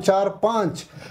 4-5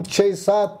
6-7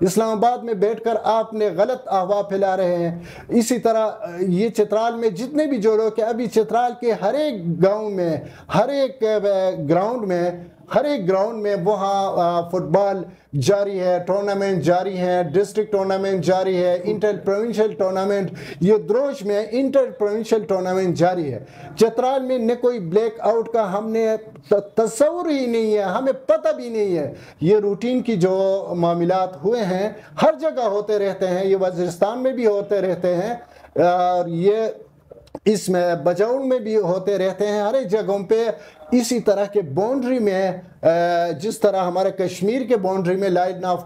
اسلام آباد میں بیٹھ کر آپ نے غلط افواہ پھیلا رہے ہیں۔ اسی طرح یہ چترال میں جتنے بھی جوڑو کہ ابھی چترال کے ہر ایک گاؤں میں، ہر ایک گراؤنڈ میں وہاں فٹ بال جاری ہے، ٹورنامنٹ جاری ہے، ڈسٹرکٹ ٹورنامنٹ جاری ہے، انٹر پروونشل ٹورنامنٹ، یہ دروش میں انٹر پروونشل ٹورنامنٹ جاری ہے۔ چترال میں نہ کوئی بلیک آؤٹ کا ہم نے تصور ہی نہیں ہے، ہمیں پتہ بھی نہیں ہے۔ یہ روٹین کی جو معاملات ہوئے ہیں ہر جگہ ہوتے رہتے ہیں، یہ وزیرستان میں بھی ہوتے رہتے ہیں، اور یہ اس میں بجاؤں میں بھی ہوتے رہتے ہیں، ہر ایک جگہوں پہ اسی طرح کے باؤنڈری میں، جس طرح ہمارے کشمیر کے باؤنڈری میں لائن آف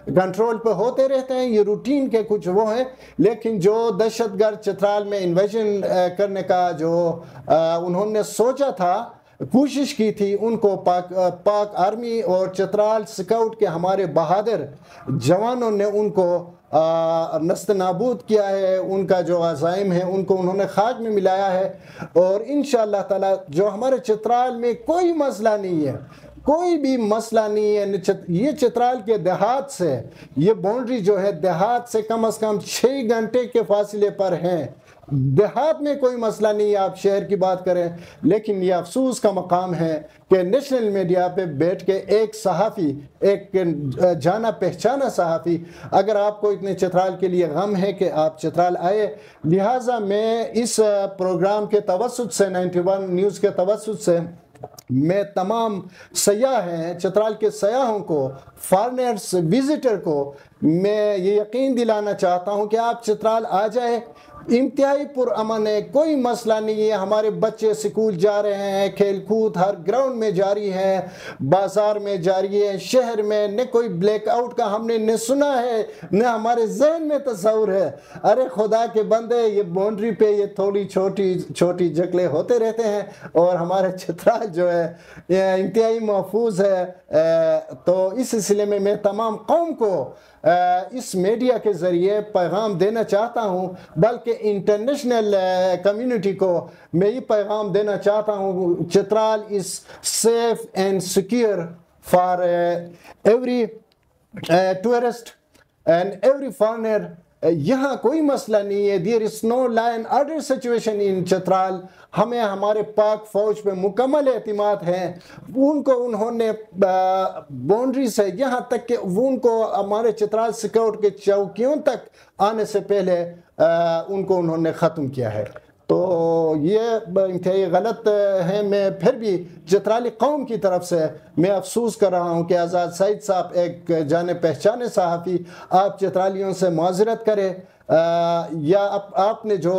کنٹرول پہ ہوتے رہتے ہیں، یہ روٹین کے کچھ وہ ہیں۔ لیکن جو دہشت گرد چترال میں انویژن کرنے کا جو انہوں نے سوچا تھا، کوشش کی تھی، ان کو پاک آرمی اور چترال سکاؤٹ کے ہمارے بہادر جوانوں نے ان کو نست نابود کیا ہے، ان کا جو عزائم ہے ان کو انہوں نے خاک میں ملایا ہے۔ اور انشاءاللہ تعالی جو ہمارے چترال میں کوئی مسئلہ نہیں ہے، کوئی بھی مسئلہ نہیں ہے، یہ چترال کے دیہات سے، یہ باؤنڈری جو ہے دیہات سے کم از کم 6 گھنٹے کے فاصلے پر ہیں، دیہات میں کوئی مسئلہ نہیں ہے، آپ شہر کی بات کریں۔ لیکن یہ افسوس کا مقام ہے کہ نیشنل میڈیا پہ بیٹھ کے ایک صحافی، ایک جانا پہچانا صحافی، اگر آپ کو اتنے چترال کے لیے غم ہے کہ آپ چترال آئے، لہٰذا میں اس پروگرام کے توسط سے، 91 نیوز کے توسط سے، میں تمام سیاح ہیں چترال کے سیاحوں کو، فارنرز وزٹر کو میں یہ یقین دلانا چاہتا ہوں کہ آپ چترال آ جائے، انتہائی پرامن ہے، کوئی مسئلہ نہیں ہے، ہمارے بچے سکول جا رہے ہیں، کھیل کود ہر گراؤنڈ میں جاری ہے، بازار میں جاری ہے، شہر میں نہ کوئی بلیک آؤٹ کا ہم نے نہ سنا ہے نہ ہمارے ذہن میں تصور ہے۔ ارے خدا کے بندے، یہ باؤنڈری پہ یہ تھوڑی چھوٹی جھگڑے ہوتے رہتے ہیں، اور ہمارے چترال جو ہے یہ انتہائی محفوظ ہے۔ تو اس سلسلے میں تمام قوم کو اس میڈیا کے ذریعے پیغام دینا چاہتا ہوں، بلکہ انٹرنیشنل کمیونٹی کو میں یہ پیغام دینا چاہتا ہوں، Chitral is safe and secure for every tourist and every foreigner. یہاں کوئی مسئلہ نہیں ہے، there is no law and order situation in Chitral. ہمیں ہمارے پاک فوج پہ مکمل اعتماد ہے، ان کو انہوں نے باؤنڈری سے یہاں تک کہ ان کو ہمارے چترال سکاؤٹ کے چوکیوں تک آنے سے پہلے ان کو انہوں نے ختم کیا ہے۔ تو یہ انتہائی غلط ہے۔ میں پھر بھی چترالی قوم کی طرف سے میں افسوس کر رہا ہوں کہ آزاد سعید صاحب ایک جانے پہچانے صحافی، آپ چترالیوں سے معذرت کرے، یا آپ نے جو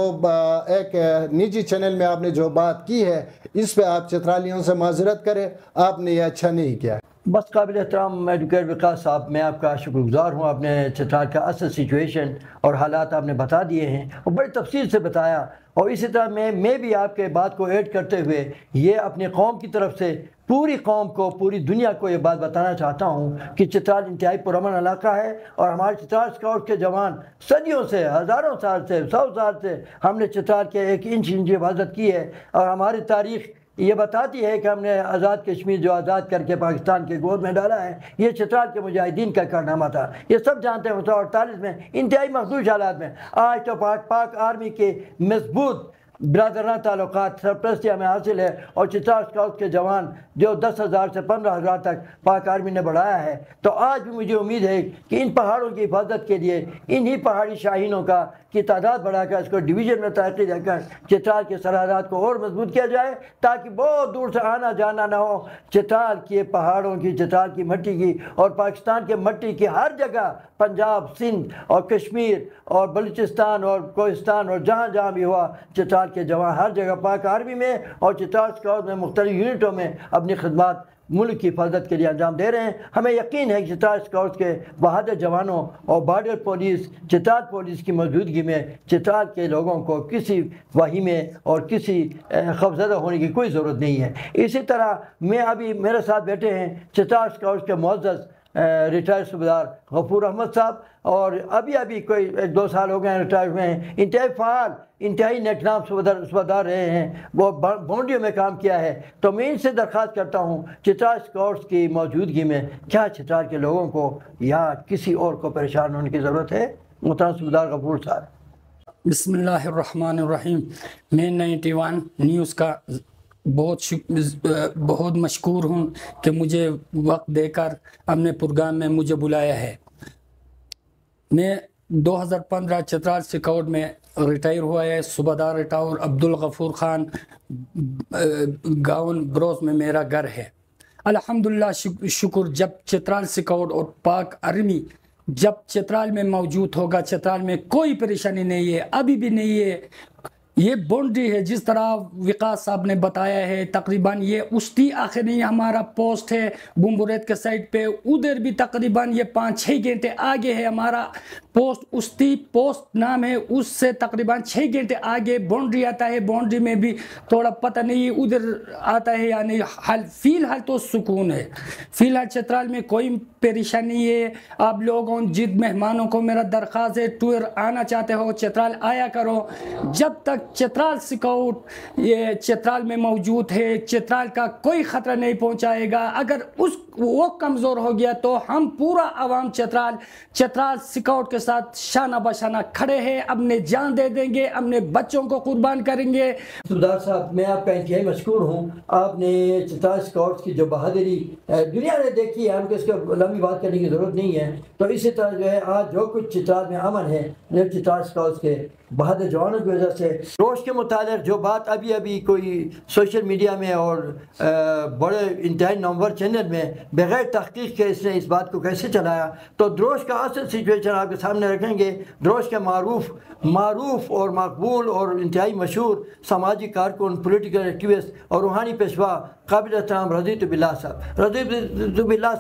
ایک نجی چینل میں آپ نے جو بات کی ہے اس پہ آپ چترالیوں سے معذرت کرے، آپ نے یہ اچھا نہیں کیا۔ بس قابل احترام ایڈوکیٹ وقاص صاحب، میں آپ کا شکر گزار ہوں، آپ نے چترال کا اصل سچویشن اور حالات آپ نے بتا دیے ہیں اور بڑی تفصیل سے بتایا۔ اور اسی طرح میں بھی آپ کے بات کو ایڈ کرتے ہوئے یہ اپنی قوم کی طرف سے پوری قوم کو، پوری دنیا کو یہ بات بتانا چاہتا ہوں کہ چترال انتہائی پرامن علاقہ ہے، اور ہمارے چترال اسکاؤٹ کے جوان صدیوں سے، ہزاروں سال سے، 100 سال سے ہم نے چترال کے ایک انچ حفاظت کی ہے، اور ہماری تاریخ یہ بتاتی ہے کہ ہم نے آزاد کشمیر جو آزاد کر کے پاکستان کے گود میں ڈالا ہے، یہ چترال کے مجاہدین کا کارنامہ تھا۔ یہ سب جانتے ہیں 1948 میں انتہائی مخدوش حالات میں، آج تو پاک آرمی کے مضبوط برادرانہ تعلقات سرپرستی ہمیں حاصل ہے، اور چترال اسکاؤٹ کے جوان جو 10,000 سے 15,000 تک پاک آرمی نے بڑھایا ہے۔ تو آج بھی مجھے امید ہے کہ ان پہاڑوں کی حفاظت کے لیے انہی پہاڑی شاہینوں کی تعداد بڑھا کر اس کو ڈویژن میں ترقی دے کر چترال کے سرحدات کو اور مضبوط کیا جائے، تاکہ بہت دور سے آنا جانا نہ ہو۔ چترال کے پہاڑوں کی، چترال کی مٹی کی، اور پاکستان کے مٹی کی ہر جگہ، پنجاب، سندھ اور کشمیر اور بلوچستان اور کوہستان اور جہاں جہاں بھی ہوا، چترال کے جوان ہر جگہ پاک آرمی میں اور چترال اسکاؤٹ میں مختلف یونٹوں میں اپنی خدمات ملک کی حفاظت کے لیے انجام دے رہے ہیں۔ ہمیں یقین ہے کہ چترال اسکاؤٹ کے بہادر جوانوں اور بارڈر پولیس، چترال پولیس کی موجودگی میں چترال کے لوگوں کو کسی وہیمے اور کسی خوفزدہ ہونے کی کوئی ضرورت نہیں ہے۔ اسی طرح میں ابھی میرے ساتھ بیٹھے ہیں چترال اسکاؤٹ کے معزز ریٹائر صوبیدار غفور احمد صاحب، اور ابھی کوئی 1-2 سال ہو گئے ہیں ریٹائر ہوئے ہیں، انتہائی فعال، انتہائی نیک نام صوبیدار رہے ہیں، وہ باؤنڈریوں میں کام کیا ہے۔ تو میں ان سے درخواست کرتا ہوں چترال اسکاؤٹس کی موجودگی میں کیا چترال کے لوگوں کو یا کسی اور کو پریشان ہونے کی ضرورت ہے؟ محترم صوبیدار غفور صاحب۔ بسم اللہ الرحمن الرحیم۔ میں 91 نیوز کا بہت مشکور ہوں کہ مجھے وقت دے کر اپنے پروگرام میں مجھے بلایا ہے۔ میں 2015 چترال اسکاؤٹ میں ریٹائر ہوا ہے۔ صوبیدار ریٹائر عبدالغفور خان گاؤں بروز میں میرا گھر ہے۔ الحمدللہ شکر، جب چترال اسکاؤٹ اور پاک آرمی جب چترال میں موجود ہوگا، چترال میں کوئی پریشانی نہیں ہے، ابھی بھی نہیں ہے۔ یہ باؤنڈری ہے جس طرح وقاص صاحب نے بتایا ہے، تقریباً یہ اسٹی آخر نہیں ہمارا پوسٹ ہے بمبوریت کے سائڈ پہ، ادھر بھی تقریباً یہ 5-6 گھنٹے آگے ہے ہمارا پوسٹ، اسٹی پوسٹ نام ہے، اس سے تقریباً 6 گھنٹے آگے باؤنڈری آتا ہے۔ باؤنڈری میں بھی تھوڑا پتہ نہیں ادھر آتا ہے یا نہیں، فی الحال تو سکون ہے۔ فی الحال چترال میں کوئی پریشانی نہیں ہے۔ آپ لوگوں جن مہمانوں کو میرا درخواست ہے، ٹور آنا چاہتے ہو چترال آیا کرو۔ جب تک چترال اسکاؤٹ یہ چترال میں موجود ہے، چترال کا کوئی خطرہ نہیں پہنچائے گا۔ اگر وہ کمزور ہو گیا تو ہم پورا عوام چترال اسکاؤٹ کے ساتھ شانہ بشانہ کھڑے ہیں، اپنے جان دے دیں گے، اپنے بچوں کو قربان کریں گے۔ صوبیدار صاحب، میں آپ کا انتہائی مشکور ہوں۔ آپ نے چترال اسکاؤٹس کی جو بہادری دنیا نے دیکھی ہے، ہم کو اس کو لمبی بات کرنے کی ضرورت نہیں ہے۔ تو اسی طرح جو ہے آج جو کچھ چترال میں امن ہے، چترال اسکاؤٹس کے بہادر جوانوں کی وجہ سے۔ روش کے متعلق جو بات ابھی کوئی سوشل میڈیا میں اور بڑے انتہائی نامور چینل میں بغیر تحقیق کے اس نے اس بات کو کیسے چلایا، تو دروش کا اصل سچویشن آپ کے سامنے رکھیں گے۔ دروش کا معروف اور مقبول اور انتہائی مشہور سماجی کارکن، پولیٹیکل ایکٹیوسٹ اور روحانی پیشوا قابل احترام رضیت باللہ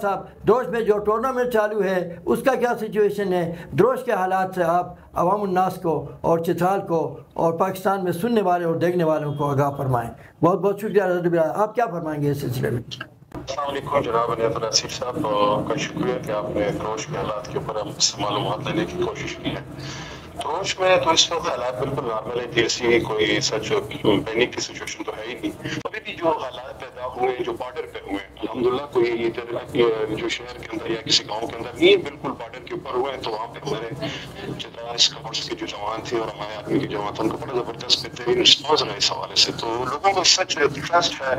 صاحب دروش میں جو ٹورنامنٹ چالو ہے اس کا کیا سچویشن ہے؟ دروش کے حالات سے آپ عوام الناس کو اور چترال کو اور پاکستان میں سننے والے اور دیکھنے والوں کو آگاہ فرمائیں۔ بہت بہت شکریہ رضیت باللہ، آپ کیا فرمائیں گے اس سلسلے میں؟ السلام علیکم جناب عنایت نصیر صاحب، آپ کا شکریہ کہ آپ نے دروش کے حالات کے اوپر ہم سے معلومات لینے کی کوشش کی ہے۔ دروش میں تو اس وقت حالات بالکل نارمل ہے، جیسی کوئی سچ پینک کی سچویشن تو ہے ہی نہیں۔ ابھی بھی جو حالات پیدا ہوئے جو بارڈر پہ ہوئے الحمدللہ، کوئی جو شہر کے اندر یا کسی گاؤں کے اندر نہیں، بالکل بارڈر کے اوپر ہوئے، تو وہاں پہ ہمارے چترال اسکاؤٹس کے جو جوان تھے اور ہمارے آدمی کے جوان تھے، ان کو بڑا زبردست بہترین رسپانس رہا اس حوالے سے۔ تو لوگوں کو سچ ٹرسٹ ہے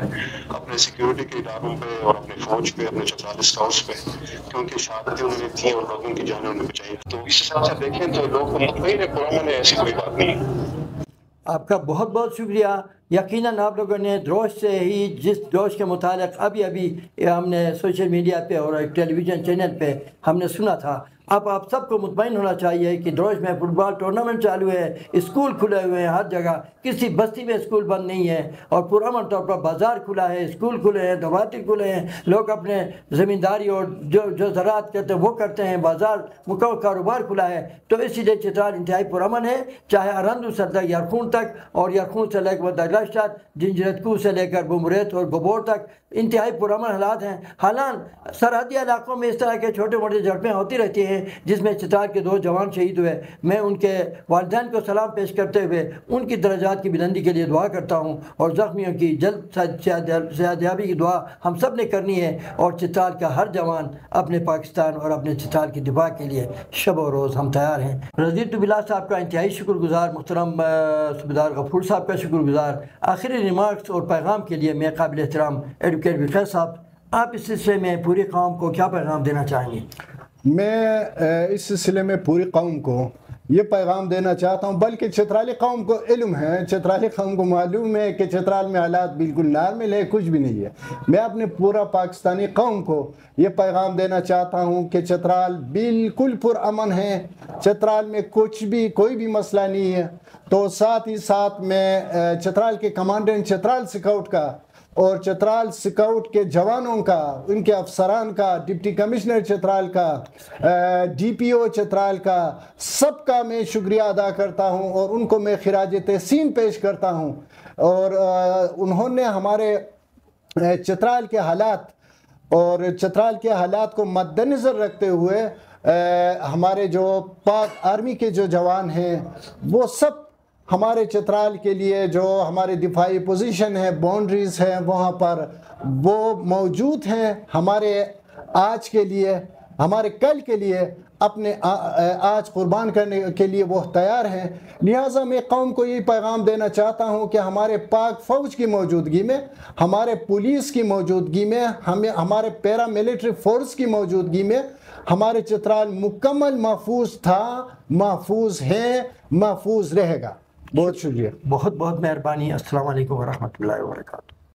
اپنے سیکیورٹی کے اداروں پہ اور اپنے فوج پہ، اپنے چترال اسکاؤٹس پہ، کیونکہ شہادتیں انہوں نے دی اور لوگوں کی جانیں انہوں نے بچائی۔ تو اس حساب سے دیکھیں تو لوگ مطمئن ہے، پرامن ہے، ایسی کوئی بات نہیں۔ آپ کا بہت بہت شکریہ۔ یقیناً آپ لوگوں نے دروش سے ہی جس دروش کے متعلق ابھی ہم نے سوشل میڈیا پہ اور ایک ٹیلی ویژن چینل پہ ہم نے سنا تھا، اب آپ سب کو مطمئن ہونا چاہیے کہ دروش میں فٹ بال ٹورنامنٹ چالو ہے، اسکول کھلے ہوئے ہیں ہر جگہ، کسی بستی میں اسکول بند نہیں ہے، اور پرامن طور پر بازار کھلا ہے، اسکول کھلے ہیں، دفاتر کھلے ہیں، لوگ اپنے زمینداری اور جو زراعت کرتے ہیں وہ کرتے ہیں، بازار مکمل کاروبار کھلا ہے۔ تو اسی لیے چترال انتہائی پرامن ہے، چاہے ارندو سے لے یرخون تک اور یرخون سے لے کر دگلشٹر، جنجرتکو سے لے کر بمبوریت اور گبور تک انتہائی پرامن حالات ہیں۔ حالانکہ سرحدی علاقوں میں اس طرح کے چھوٹے موٹے جھڑپیں ہوتی رہتی ہیں جس میں چترال کے 2 جوان شہید ہوئے۔ میں ان کے والدین کو سلام پیش کرتے ہوئے ان کی درجات کی بلندی کے لیے دعا کرتا ہوں، اور زخمیوں کی جلد صحتیابی کی دعا ہم سب نے کرنی ہے، اور چترال کا ہر جوان اپنے پاکستان اور اپنے چترال کی دفاع کے لیے شب و روز ہم تیار ہیں۔ رضیت باللہ صاحب کا انتہائی شکر گزار، محترم صوبیدار غفور صاحب کا شکر گزار۔ آخری ریمارکس اور پیغام کے لیے میں قابل احترام ایڈوکیٹ وقاص صاحب، آپ اس سلسلے میں پوری قوم کو کیا پیغام دینا چاہیں گے؟ میں اس سلسلے میں پوری قوم کو یہ پیغام دینا چاہتا ہوں، بلکہ چترالی قوم کو علم ہے، چترالی قوم کو معلوم ہے کہ چترال میں حالات بالکل نارمل ہے، کچھ بھی نہیں ہے۔ میں اپنے پورا پاکستانی قوم کو یہ پیغام دینا چاہتا ہوں کہ چترال بالکل پرامن ہے، چترال میں کوئی بھی مسئلہ نہیں ہے۔ تو ساتھ ہی ساتھ میں چترال کے کمانڈنٹ چترال اسکاؤٹ کا اور چترال اسکاؤٹ کے جوانوں کا، ان کے افسران کا، ڈپٹی کمشنر چترال کا، ڈی پی او چترال کا، سب کا میں شکریہ ادا کرتا ہوں اور ان کو میں خراج تحسین پیش کرتا ہوں۔ اور انہوں نے ہمارے چترال کے حالات اور چترال کے حالات کو مد نظر رکھتے ہوئے ہمارے جو پاک آرمی کے جو جوان ہیں وہ سب ہمارے چترال کے لیے جو ہمارے دفاعی پوزیشن ہے، باؤنڈریز ہیں، وہاں پر وہ موجود ہیں، ہمارے آج کے لیے، ہمارے کل کے لیے، اپنے آج قربان کرنے کے لیے وہ تیار ہیں۔ لہٰذا میں قوم کو یہ پیغام دینا چاہتا ہوں کہ ہمارے پاک فوج کی موجودگی میں، ہمارے پولیس کی موجودگی میں، ہمارے پیرا ملٹری فورس کی موجودگی میں ہمارے چترال مکمل محفوظ تھا، محفوظ ہے، محفوظ رہے گا۔ بہت شکریہ، بہت بہت مہربانی۔ السلام علیکم ورحمۃ اللہ وبرکاتہ۔